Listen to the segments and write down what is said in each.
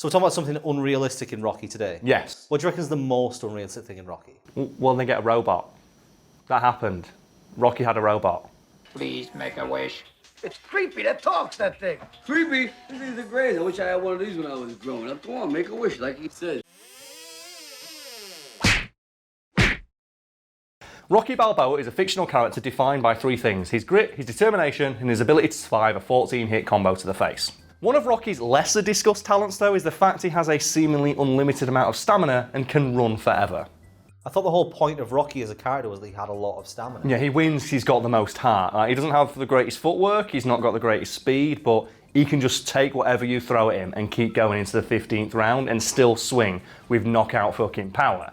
So we're talking about something unrealistic in Rocky today? Yes. What do you reckon is the most unrealistic thing in Rocky? Well, they get a robot. That happened. Rocky had a robot. Please make a wish. It's creepy. That talks, that thing. Creepy? These things are great. I wish I had one of these when I was growing up. Come on, make a wish, like he said. Rocky Balboa is a fictional character defined by three things: his grit, his determination, and his ability to survive a 14-hit combo to the face. One of Rocky's lesser discussed talents, though, is the fact he has a seemingly unlimited amount of stamina and can run forever. I thought the whole point of Rocky as a character was that he had a lot of stamina. Yeah, he wins, he's got the most heart. He doesn't have the greatest footwork, he's not got the greatest speed, but he can just take whatever you throw at him and keep going into the 15th round and still swing with knockout fucking power.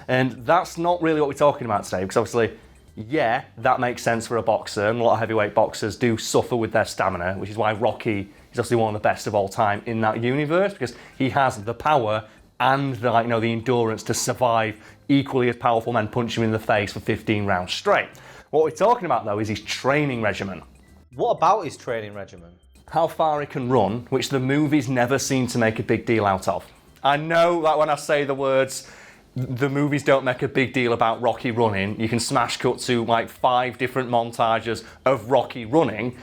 And that's not really what we're talking about today, because obviously, yeah, that makes sense for a boxer, and a lot of heavyweight boxers do suffer with their stamina, which is why Rocky is obviously one of the best of all time in that universe, because he has the power and the, the endurance to survive equally as powerful men punching him in the face for 15 rounds straight. What we're talking about, though, is his training regimen. What about his training regimen? How far he can run, which the movies never seem to make a big deal out of. I know that when I say the words, the movies don't make a big deal about Rocky running. You can smash cut to like 5 different montages of Rocky running.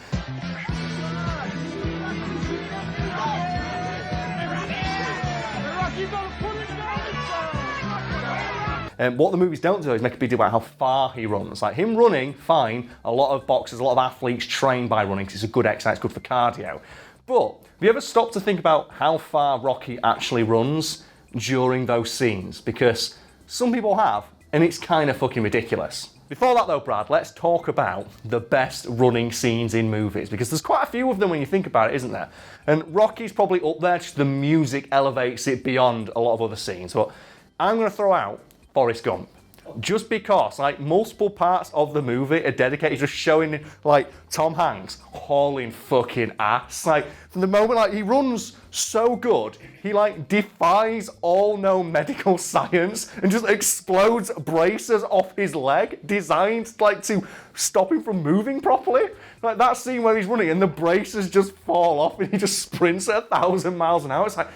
And what the movies don't do is make a big deal about how far he runs. Like him running, fine. A lot of boxers, a lot of athletes train by running because it's a good exercise, good for cardio. But have you ever stopped to think about how far Rocky actually runs during those scenes? Because some people have, and it's kind of fucking ridiculous. Before that though, Brad, let's talk about the best running scenes in movies, because there's quite a few of them when you think about it, isn't there? And Rocky's probably up there, just the music elevates it beyond a lot of other scenes. But I'm going to throw out Forrest Gump. Just because, like, multiple parts of the movie are dedicated to showing, like, Tom Hanks hauling fucking ass. Like, from the moment, like, he runs so good, he, like, defies all known medical science and just explodes braces off his leg, designed, like, to stop him from moving properly. Like, that scene where he's running and the braces just fall off and he just sprints at 1,000 miles an hour. It's like,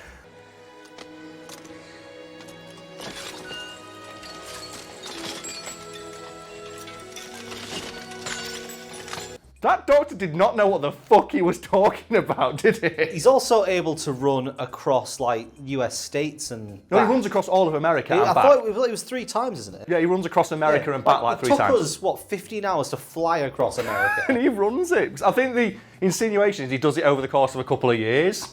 that doctor did not know what the fuck he was talking about, did he? He's also able to run across, like, US states and No, back. he runs across all of America and I back. thought it was 3 times, isn't it? Yeah, he runs across America and back like 3 times. It took us, what, 15 hours to fly across America? And he runs it. I think the insinuation is he does it over the course of a couple of years.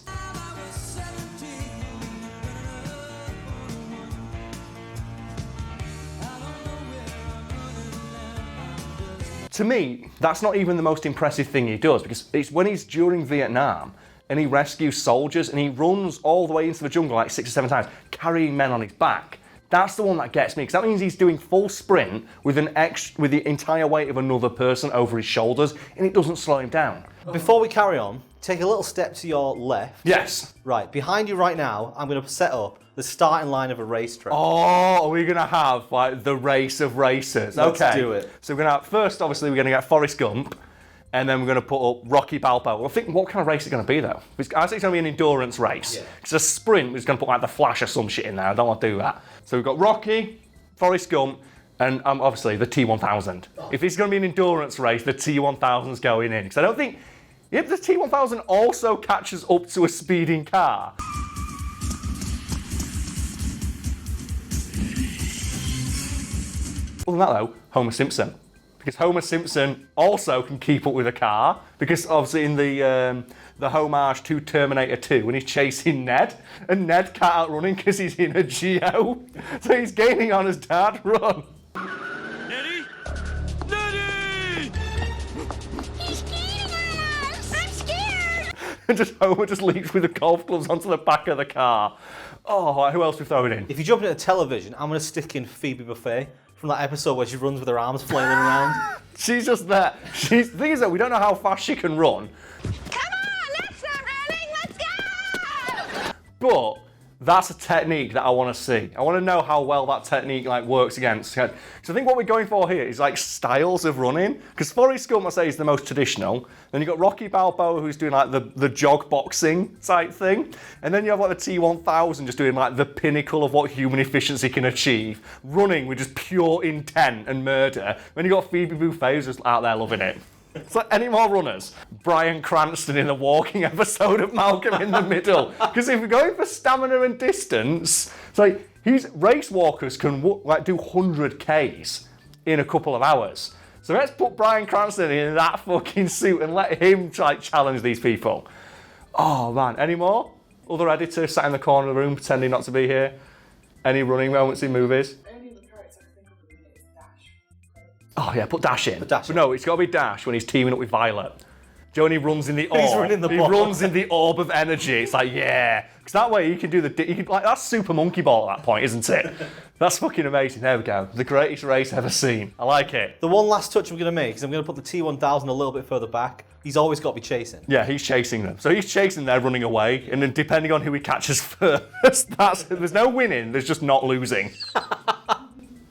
To me, that's not even the most impressive thing he does, because it's when he's during Vietnam and he rescues soldiers and he runs all the way into the jungle like 6 or 7 times, carrying men on his back. That's the one that gets me, because that means he's doing full sprint with with the entire weight of another person over his shoulders, and it doesn't slow him down. Before we carry on, take a little step to your left. Yes. Right, behind you right now, I'm going to set up the starting line of a racetrack. Oh, are we going to have, like, the race of racers? Let's okay. do it. So we're going to have, first, obviously, we're going to get Forrest Gump, and then we're going to put up Rocky Balboa. Well, I think, what kind of race is it going to be, though? I think it's going to be an endurance race. Yeah. It's a sprint, we're just going to put, like, the Flash or some shit in there. I don't want to do that. So we've got Rocky, Forrest Gump, and obviously the T1000. Oh. If it's going to be an endurance race, the T1000's going in. Because I don't think... Yep, the T1000 also catches up to a speeding car. Other than that though, Homer Simpson. Because Homer Simpson also can keep up with a car, because obviously in the homage to Terminator 2, when he's chasing Ned, and Ned can't outrun him because he's in a Geo, so he's gaining on his dad run. Neddy? Neddy! He's skating on us! I'm scared! And just Homer just leaps with the golf clubs onto the back of the car. Oh, who else we throwing in? If you jump into television, I'm going to stick in Phoebe Buffay from that episode where she runs with her arms flailing around. She's just there. The thing is that we don't know how fast she can run. Come on, let's start running, let's go! But That's a technique that I want to see. I want to know how well that technique like works against. So I think what we're going for here is like styles of running. Because Forrest Gump, I say, is the most traditional. Then you've got Rocky Balboa, who's doing like the jog boxing type thing. And then you have like the T-1000 just doing like the pinnacle of what human efficiency can achieve. Running with just pure intent and murder. Then you've got Phoebe Buffay who's just out there loving it. So any more runners? Bryan Cranston in the walking episode of Malcolm in the Middle. Because if we're going for stamina and distance, it's like race walkers can like do 100 Ks in a couple of hours. So let's put Bryan Cranston in that fucking suit and let him try challenge these people. Oh man, any more? Other editors sat in the corner of the room pretending not to be here? Any running moments in movies? Oh yeah, put Dash in. But no, it's got to be Dash when he's teaming up with Violet. Johnny runs in the orb. He's running the ball. He runs in the orb of energy. It's like, yeah. Because that way you can do that's Super Monkey Ball at that point, isn't it? That's fucking amazing. There we go. The greatest race ever seen. I like it. The one last touch I'm going to make is I'm going to put the T-1000 a little bit further back. He's always got to be chasing. Yeah, he's chasing them. So he's chasing, they're running away. And then depending on who he catches first, there's no winning, there's just not losing.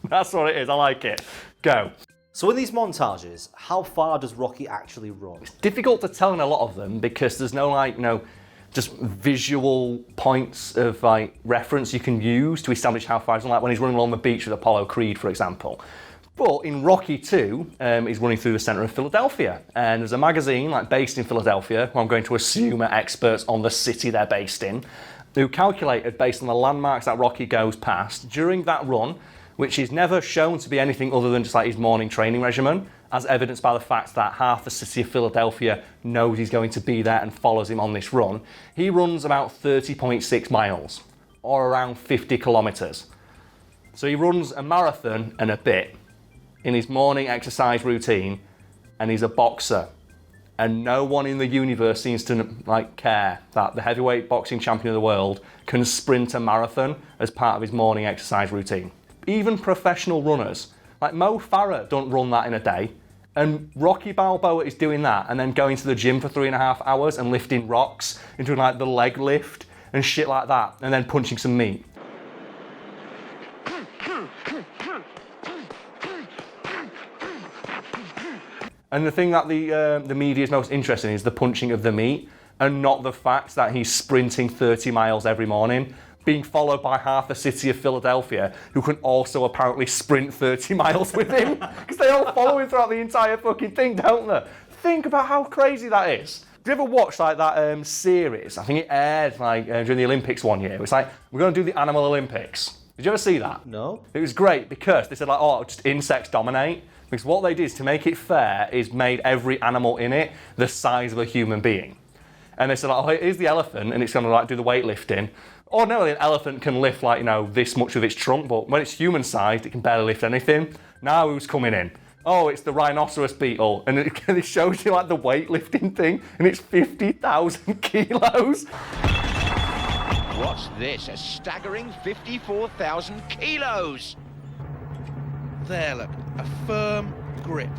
That's what it is. I like it. Go. So in these montages, how far does Rocky actually run? It's difficult to tell in a lot of them because there's no just visual points of like reference you can use to establish how far he's run, like when he's running along the beach with Apollo Creed, for example. But in Rocky 2, he's running through the centre of Philadelphia. And there's a magazine like based in Philadelphia, who I'm going to assume are experts on the city they're based in, who calculated based on the landmarks that Rocky goes past during that run, which is never shown to be anything other than just like his morning training regimen, as evidenced by the fact that half the city of Philadelphia knows he's going to be there and follows him on this run. He runs about 30.6 miles, or around 50 kilometres. So he runs a marathon and a bit in his morning exercise routine, and he's a boxer. And no one in the universe seems to care that the heavyweight boxing champion of the world can sprint a marathon as part of his morning exercise routine. Even professional runners, like Mo Farah, don't run that in a day. And Rocky Balboa is doing that and then going to the gym for 3.5 hours and lifting rocks and doing like the leg lift and shit like that and then punching some meat. And the thing that the media is most interested in is the punching of the meat and not the fact that he's sprinting 30 miles every morning, being followed by half the city of Philadelphia, who can also apparently sprint 30 miles with him. Because they all follow him throughout the entire fucking thing, don't they? Think about how crazy that is. Have you ever watched like that series? I think it aired like during the Olympics one year. It was like, we're going to do the Animal Olympics. Did you ever see that? No. It was great because they said like, oh, just insects dominate. Because what they did is, to make it fair, is made every animal in it the size of a human being. And they said like, oh, here's the elephant, and it's going to like do the weightlifting. Ordinarily, an elephant can lift like, this much of its trunk, but when it's human-sized, it can barely lift anything. Now who's coming in? Oh, it's the rhinoceros beetle. And it shows you like the weightlifting thing, and it's 50,000 kilos. What's this? A staggering 54,000 kilos! There, look, a firm grip.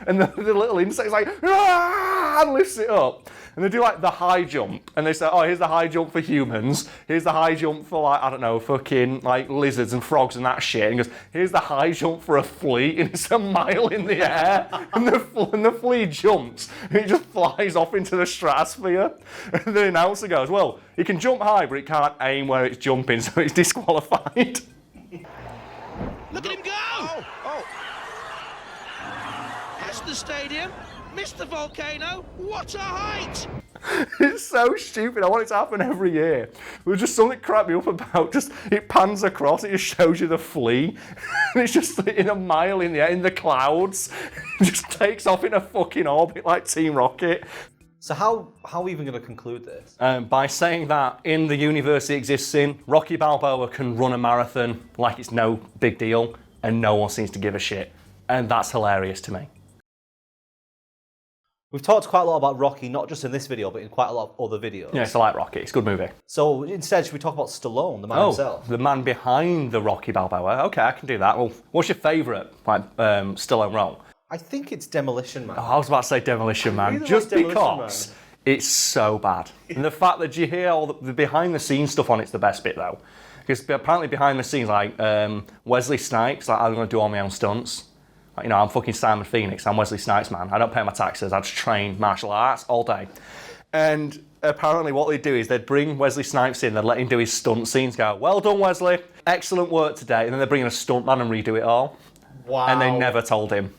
And the little insect's like, ah, and lifts it up. And they do like the high jump. And they say, oh, here's the high jump for humans. Here's the high jump for like, I don't know, fucking like lizards and frogs and that shit. And he goes, here's the high jump for a flea. And it's a mile in the air. And the flea jumps. And it just flies off into the stratosphere. And the announcer goes, well, it can jump high, but it can't aim where it's jumping. So it's disqualified. Look at him go! Oh. That's the stadium. Missed the volcano. What a height! It's so stupid. I want it to happen every year. There's just something cracked me up about just it pans across, it just shows you the flea. And it's just in a mile in the air, in the clouds. It just takes off in a fucking orbit like Team Rocket. So how are we even going to conclude this? By saying that in the universe it exists in, Rocky Balboa can run a marathon like it's no big deal, and no one seems to give a shit. And that's hilarious to me. We've talked quite a lot about Rocky, not just in this video, but in quite a lot of other videos. Yeah, it's like Rocky. It's a good movie. So instead, should we talk about Stallone, the man himself? The man behind the Rocky Balboa. Okay, I can do that. Well, what's your favourite Stallone role? I think it's Demolition Man. Oh, I was about to say Demolition Man. Really Just like Demolition because It's so bad. And the fact that you hear all the behind the scenes stuff on it's the best bit though. Because apparently behind the scenes, like Wesley Snipes, like I'm going to do all my own stunts. Like, you know, I'm fucking Simon Phoenix. I'm Wesley Snipes, man. I don't pay my taxes. I just train martial arts all day. And apparently what they do is they'd bring Wesley Snipes in, they'd let him do his stunt scenes, go, well done, Wesley. Excellent work today. And then they'd bring in a stuntman and redo it all. Wow. And they never told him.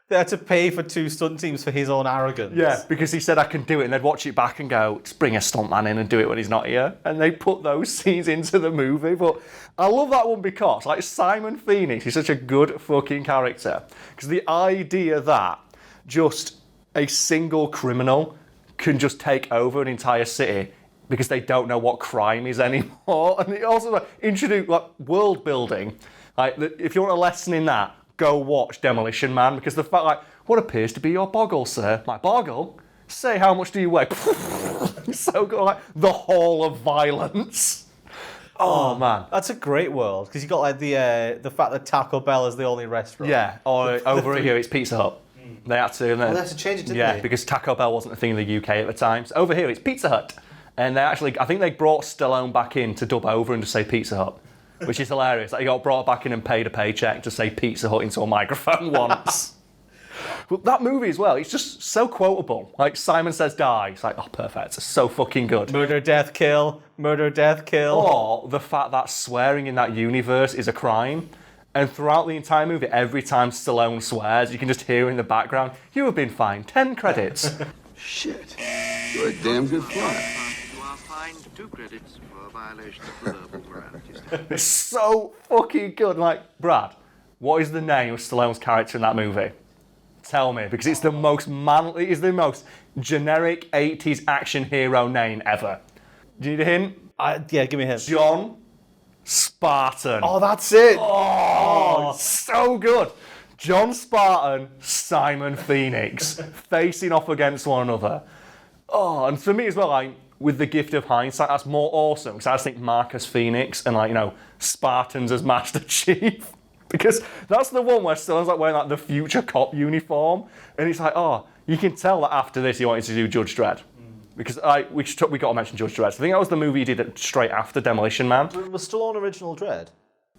They had to pay for 2 stunt teams for his own arrogance. Yeah, because he said I can do it, and they'd watch it back and go, just bring a stuntman in and do it when he's not here. And they put those scenes into the movie. But I love that one because, like, Simon Phoenix is such a good fucking character. Because the idea that just a single criminal can just take over an entire city because they don't know what crime is anymore. And it also like, introduced like world building. Like, if you want a lesson in that, go watch Demolition Man, because the fact, like, what appears to be your boggle, sir? My boggle? Say, how much do you weigh? So good, like, the Hall of Violence. Oh, man. That's a great world, because you got, like, the fact that Taco Bell is the only restaurant. Yeah, or over here it's Pizza Hut. They had to... they had to change it, didn't they? Yeah, because Taco Bell wasn't a thing in the UK at the time. So over here it's Pizza Hut. And they actually, I think they brought Stallone back in to dub over and to say Pizza Hut. Which is hilarious. Like, he got brought back in and paid a paycheck to say Pizza Hut into a microphone once. But that movie as well, it's just so quotable. Like, Simon says die. It's like, oh, perfect. It's so fucking good. Murder, death, kill. Murder, death, kill. Or the fact that swearing in that universe is a crime. And throughout the entire movie, every time Stallone swears, you can just hear in the background, you have been fined 10 credits. Shit. You're a damn good flyer. You are fined 2 credits for a violation of verbal moralities. It's so fucking good. Like, Brad, what is the name of Stallone's character in that movie? Tell me, because it's the most manly, it's the most generic 80s action hero name ever. Do you need a hint? Yeah, give me a hint. John Spartan. Oh, that's it. Oh, it's so good. John Spartan, Simon Phoenix, facing off against one another. Oh, and for me as well, like, with the gift of hindsight, that's more awesome. Because I just think Marcus Phoenix and, like, you know, Spartans as Master Chief. Because that's the one where Stallone's like wearing like the future cop uniform. And it's like, oh, you can tell that after this he wanted to do Judge Dredd. Because we got to mention Judge Dredd. So I think that was the movie he did straight after Demolition Man. Was Stallone original Dredd?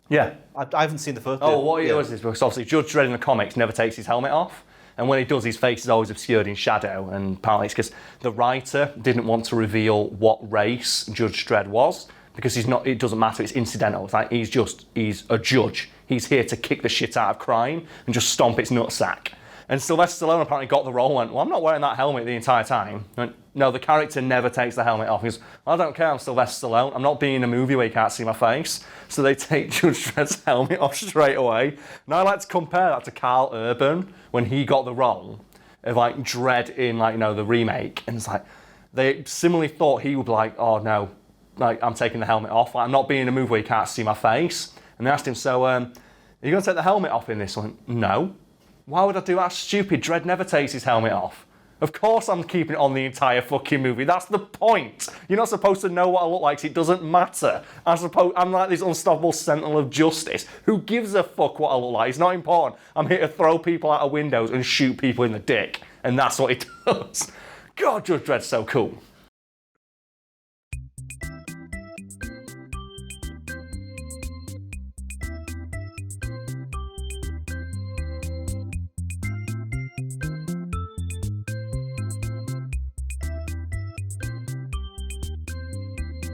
Yeah. I haven't seen the first Oh, bit. what it was is because obviously Judge Dredd in the comics never takes his helmet off. And when he does, his face is always obscured in shadow. And apparently it's because the writer didn't want to reveal what race Judge Dredd was. Because it doesn't matter, it's incidental. It's like he's a judge. He's here to kick the shit out of crime and just stomp its nutsack. And Sylvester Stallone apparently got the role and went, well, I'm not wearing that helmet the entire time. I went, no, the character never takes the helmet off. He goes, well, I don't care, I'm Sylvester Stallone. I'm not being in a movie where you can't see my face. So they take Judge Dredd's helmet off straight away. And I like to compare that to Karl Urban when he got the role of like Dredd in like, you know, the remake. And it's like, they similarly thought he would be like, oh no, like I'm taking the helmet off. Like, I'm not being in a movie where you can't see my face. And they asked him, so are you going to take the helmet off in this one? No. Why would I do that? Stupid. Dredd never takes his helmet off. Of course I'm keeping it on the entire fucking movie. That's the point. You're not supposed to know what I look like, so it doesn't matter. I'm like this unstoppable sentinel of justice. Who gives a fuck what I look like? It's not important. I'm here to throw people out of windows and shoot people in the dick. And that's what he does. God, Judge Dredd's so cool.